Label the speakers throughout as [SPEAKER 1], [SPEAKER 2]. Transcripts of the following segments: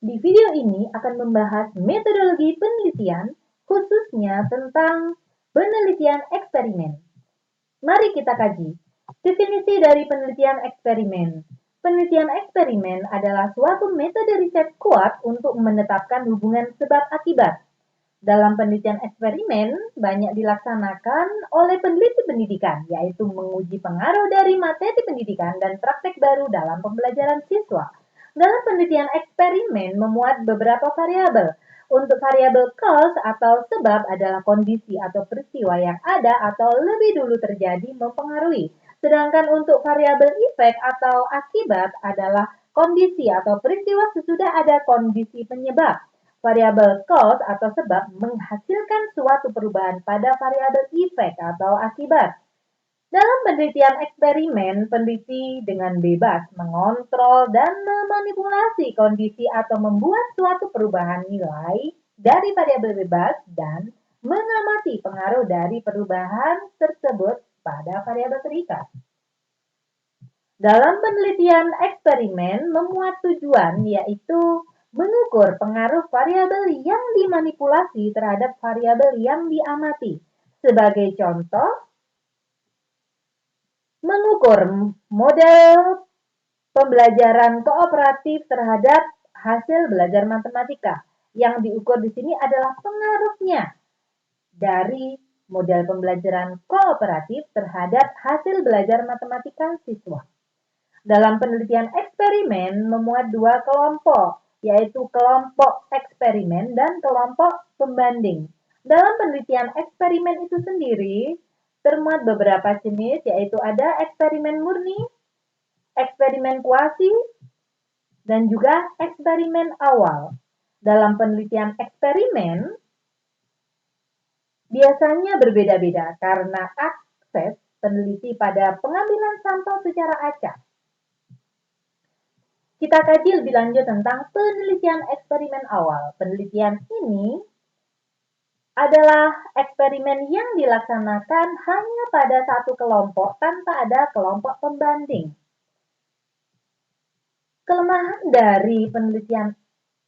[SPEAKER 1] Di video ini akan membahas metodologi penelitian, khususnya tentang penelitian eksperimen. Mari kita kaji. Definisi dari penelitian eksperimen. Penelitian eksperimen adalah suatu metode riset kuat untuk menetapkan hubungan sebab akibat. Dalam penelitian eksperimen, banyak dilaksanakan oleh peneliti pendidikan, yaitu menguji pengaruh dari materi pendidikan dan praktek baru dalam pembelajaran siswa. Dalam penelitian eksperimen memuat beberapa variabel. Untuk variabel cause atau sebab adalah kondisi atau peristiwa yang ada atau lebih dulu terjadi mempengaruhi. Sedangkan untuk variabel efek atau akibat adalah kondisi atau peristiwa sesudah ada kondisi penyebab. Variabel cause atau sebab menghasilkan suatu perubahan pada variabel efek atau akibat. Dalam penelitian eksperimen, peneliti dengan bebas mengontrol dan memanipulasi kondisi atau membuat suatu perubahan nilai dari variabel bebas dan mengamati pengaruh dari perubahan tersebut pada variabel terikat. Dalam penelitian eksperimen memuat tujuan yaitu mengukur pengaruh variabel yang dimanipulasi terhadap variabel yang diamati. Sebagai contoh, mengukur model pembelajaran kooperatif terhadap hasil belajar matematika. Yang diukur di sini adalah pengaruhnya dari model pembelajaran kooperatif terhadap hasil belajar matematika siswa. Dalam penelitian eksperimen memuat dua kelompok, yaitu kelompok eksperimen dan kelompok pembanding. Dalam penelitian eksperimen itu sendiri, termuat beberapa jenis, yaitu ada eksperimen murni, eksperimen kuasi, dan juga eksperimen awal. Dalam penelitian eksperimen, biasanya berbeda-beda karena akses peneliti pada pengambilan sampel secara acak. Kita kaji lebih lanjut tentang penelitian eksperimen awal. Penelitian ini adalah eksperimen yang dilaksanakan hanya pada satu kelompok tanpa ada kelompok pembanding. Kelemahan dari penelitian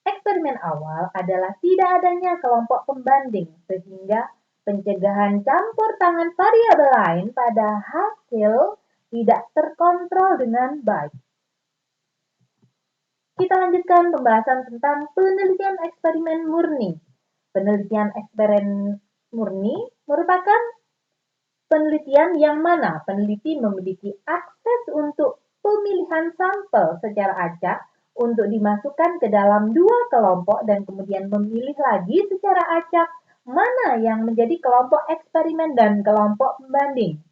[SPEAKER 1] eksperimen awal adalah tidak adanya kelompok pembanding, sehingga pencegahan campur tangan variabel lain pada hasil tidak terkontrol dengan baik. Kita lanjutkan pembahasan tentang penelitian eksperimen murni. Penelitian eksperimen murni merupakan penelitian yang mana peneliti memiliki akses untuk pemilihan sampel secara acak untuk dimasukkan ke dalam dua kelompok dan kemudian memilih lagi secara acak mana yang menjadi kelompok eksperimen dan kelompok pembanding.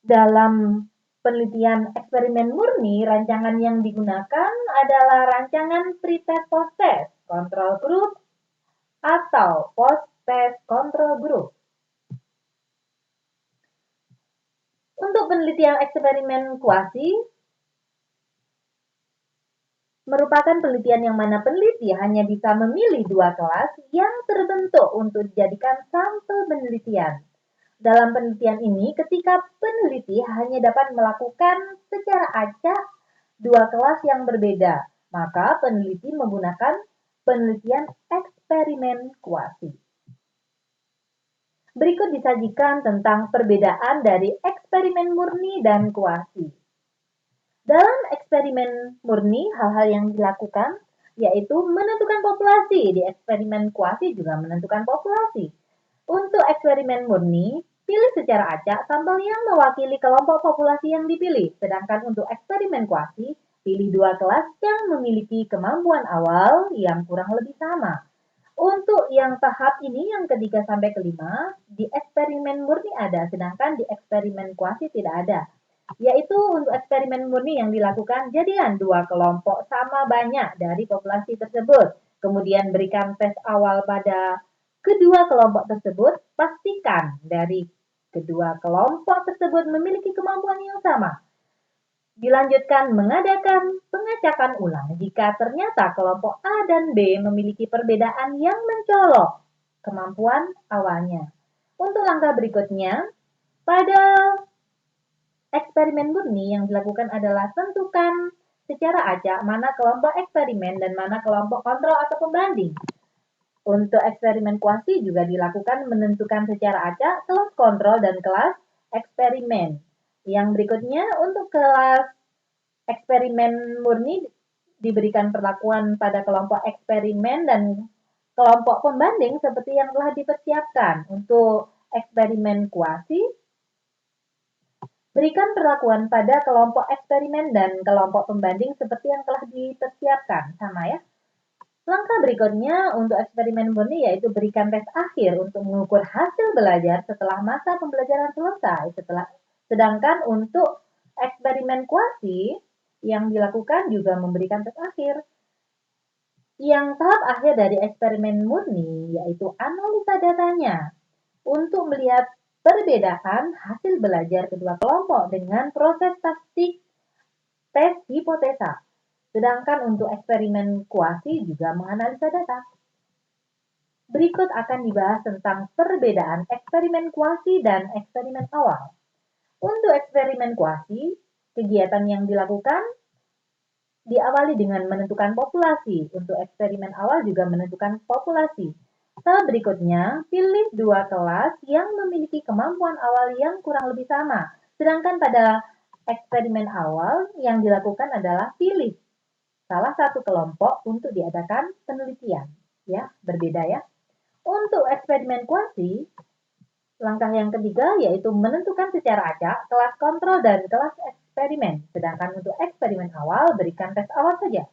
[SPEAKER 1] Dalam penelitian eksperimen murni, rancangan yang digunakan adalah rancangan pre-test post-test control group atau post-test control group. Untuk penelitian eksperimen kuasi, merupakan penelitian yang mana peneliti hanya bisa memilih dua kelas yang terbentuk untuk dijadikan sampel penelitian. Dalam penelitian ini, ketika peneliti hanya dapat melakukan secara acak dua kelas yang berbeda, maka peneliti menggunakan penelitian eksperimen kuasi. Berikut disajikan tentang perbedaan dari eksperimen murni dan kuasi. Dalam eksperimen murni, hal-hal yang dilakukan yaitu menentukan populasi. Di eksperimen kuasi juga menentukan populasi. Untuk eksperimen murni, pilih secara acak sampel yang mewakili kelompok populasi yang dipilih. Sedangkan untuk eksperimen kuasi, pilih dua kelas yang memiliki kemampuan awal yang kurang lebih sama. Untuk yang tahap ini, yang ketiga sampai kelima, di eksperimen murni ada, sedangkan di eksperimen kuasi tidak ada. Yaitu untuk eksperimen murni yang dilakukan, jadikan dua kelompok sama banyak dari populasi tersebut. Kemudian berikan tes awal pada kedua kelompok tersebut, pastikan dari kedua kelompok tersebut memiliki kemampuan yang sama. Dilanjutkan mengadakan pengacakan ulang jika ternyata kelompok A dan B memiliki perbedaan yang mencolok kemampuan awalnya. Untuk langkah berikutnya, pada eksperimen murni yang dilakukan adalah tentukan secara acak mana kelompok eksperimen dan mana kelompok kontrol atau pembanding. Untuk eksperimen kuasi juga dilakukan menentukan secara acak kelas kontrol dan kelas eksperimen. Yang berikutnya untuk kelas eksperimen murni diberikan perlakuan pada kelompok eksperimen dan kelompok pembanding seperti yang telah dipersiapkan. Untuk eksperimen kuasi, berikan perlakuan pada kelompok eksperimen dan kelompok pembanding seperti yang telah dipersiapkan. Sama ya. Langkah berikutnya untuk eksperimen murni yaitu berikan tes akhir untuk mengukur hasil belajar setelah masa pembelajaran selesai. Sedangkan untuk eksperimen kuasi yang dilakukan juga memberikan tes akhir. Yang tahap akhir dari eksperimen murni yaitu analisa datanya untuk melihat perbedaan hasil belajar kedua kelompok dengan proses statistik tes hipotesa. Sedangkan untuk eksperimen kuasi juga menganalisa data. Berikut akan dibahas tentang perbedaan eksperimen kuasi dan eksperimen awal. Untuk eksperimen kuasi, kegiatan yang dilakukan diawali dengan menentukan populasi. Untuk eksperimen awal juga menentukan populasi. Tahap berikutnya, pilih dua kelas yang memiliki kemampuan awal yang kurang lebih sama. Sedangkan pada eksperimen awal yang dilakukan adalah pilih salah satu kelompok untuk diadakan penelitian. Ya, berbeda ya. Untuk eksperimen kuasi, langkah yang ketiga yaitu menentukan secara acak kelas kontrol dan kelas eksperimen. Sedangkan untuk eksperimen awal berikan tes awal saja.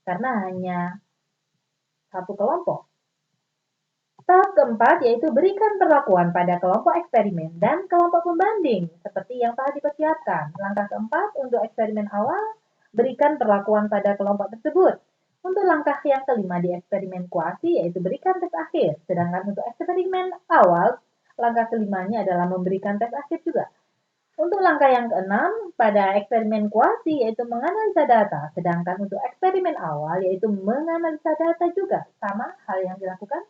[SPEAKER 1] Karena hanya satu kelompok. Tahap keempat yaitu berikan perlakuan pada kelompok eksperimen dan kelompok pembanding seperti yang telah dipersiapkan. Langkah keempat untuk eksperimen awal, berikan perlakuan pada kelompok tersebut. Untuk langkah yang kelima di eksperimen kuasi yaitu berikan tes akhir. Sedangkan untuk eksperimen awal, langkah kelimanya adalah memberikan tes akhir juga. Untuk langkah yang keenam pada eksperimen kuasi yaitu menganalisa data. Sedangkan untuk eksperimen awal yaitu menganalisa data juga. Sama hal yang dilakukan.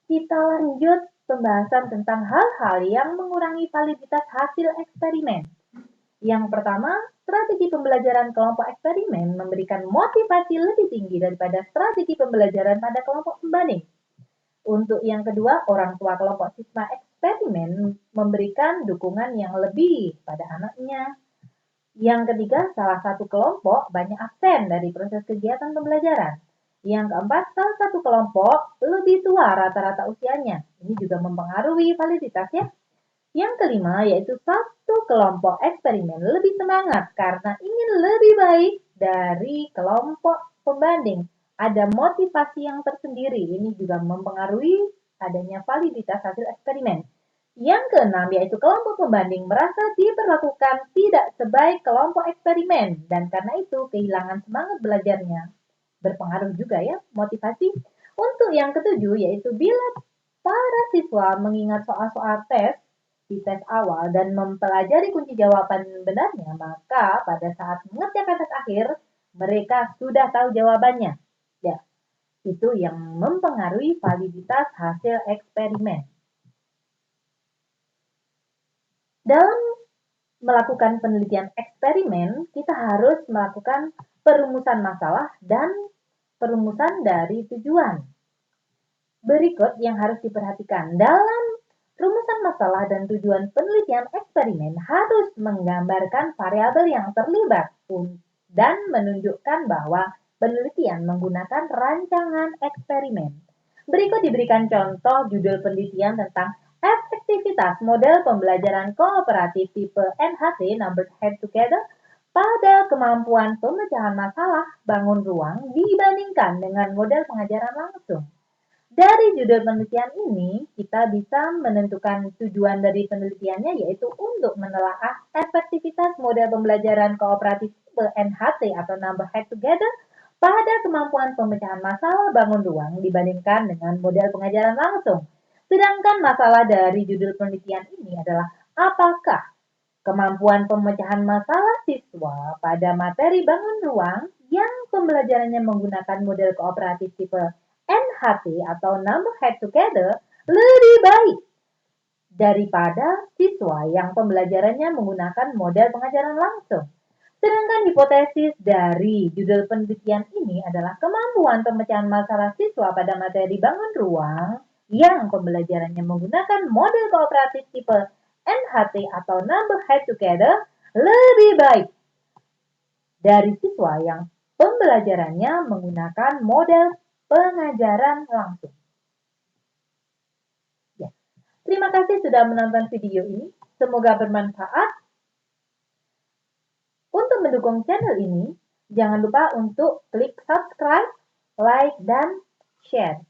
[SPEAKER 1] Kita lanjut pembahasan tentang hal-hal yang mengurangi validitas hasil eksperimen. Yang pertama, strategi pembelajaran kelompok eksperimen memberikan motivasi lebih tinggi daripada strategi pembelajaran pada kelompok pembanding. Untuk yang kedua, orang tua kelompok siswa eksperimen memberikan dukungan yang lebih pada anaknya. Yang ketiga, salah satu kelompok banyak absen dari proses kegiatan pembelajaran. Yang keempat, salah satu kelompok lebih tua rata-rata usianya. Ini juga mempengaruhi validitas ya. Yang kelima, yaitu satu kelompok eksperimen lebih semangat karena ingin lebih baik dari kelompok pembanding. Ada motivasi yang tersendiri. Ini juga mempengaruhi adanya validitas hasil eksperimen. Yang keenam, yaitu kelompok pembanding merasa diperlakukan tidak sebaik kelompok eksperimen. Dan karena itu, kehilangan semangat belajarnya. Berpengaruh juga ya, motivasi. Untuk yang ketujuh, yaitu bila para siswa mengingat soal-soal tes di tes awal dan mempelajari kunci jawaban benarnya, maka pada saat mengerjakan tes akhir, mereka sudah tahu jawabannya. Ya, itu yang mempengaruhi validitas hasil eksperimen. Dalam melakukan penelitian eksperimen, kita harus melakukan perumusan masalah dan perumusan dari tujuan. Berikut yang harus diperhatikan. Dalam rumusan masalah dan tujuan penelitian eksperimen harus menggambarkan variabel yang terlibat dan menunjukkan bahwa penelitian menggunakan rancangan eksperimen. Berikut diberikan contoh judul penelitian tentang efektivitas model pembelajaran kooperatif tipe NHT (Numbered Head Together) pada kemampuan pemecahan masalah bangun ruang dibandingkan dengan model pengajaran langsung. Dari judul penelitian ini, kita bisa menentukan tujuan dari penelitiannya yaitu untuk menelaah efektivitas model pembelajaran kooperatif tipe NHT atau Numbered Head Together pada kemampuan pemecahan masalah bangun ruang dibandingkan dengan model pengajaran langsung. Sedangkan masalah dari judul penelitian ini adalah apakah kemampuan pemecahan masalah siswa pada materi bangun ruang yang pembelajarannya menggunakan model kooperatif tipe NHT atau Numbered Head Together lebih baik daripada siswa yang pembelajarannya menggunakan model pengajaran langsung. Sedangkan hipotesis dari judul penelitian ini adalah kemampuan pemecahan masalah siswa pada materi bangun ruang yang pembelajarannya menggunakan model kooperatif tipe NHT atau Number Head Together lebih baik dari siswa yang pembelajarannya menggunakan model pengajaran langsung. Ya. Terima kasih sudah menonton video ini. Semoga bermanfaat. Untuk mendukung channel ini, jangan lupa untuk klik subscribe, like, dan share.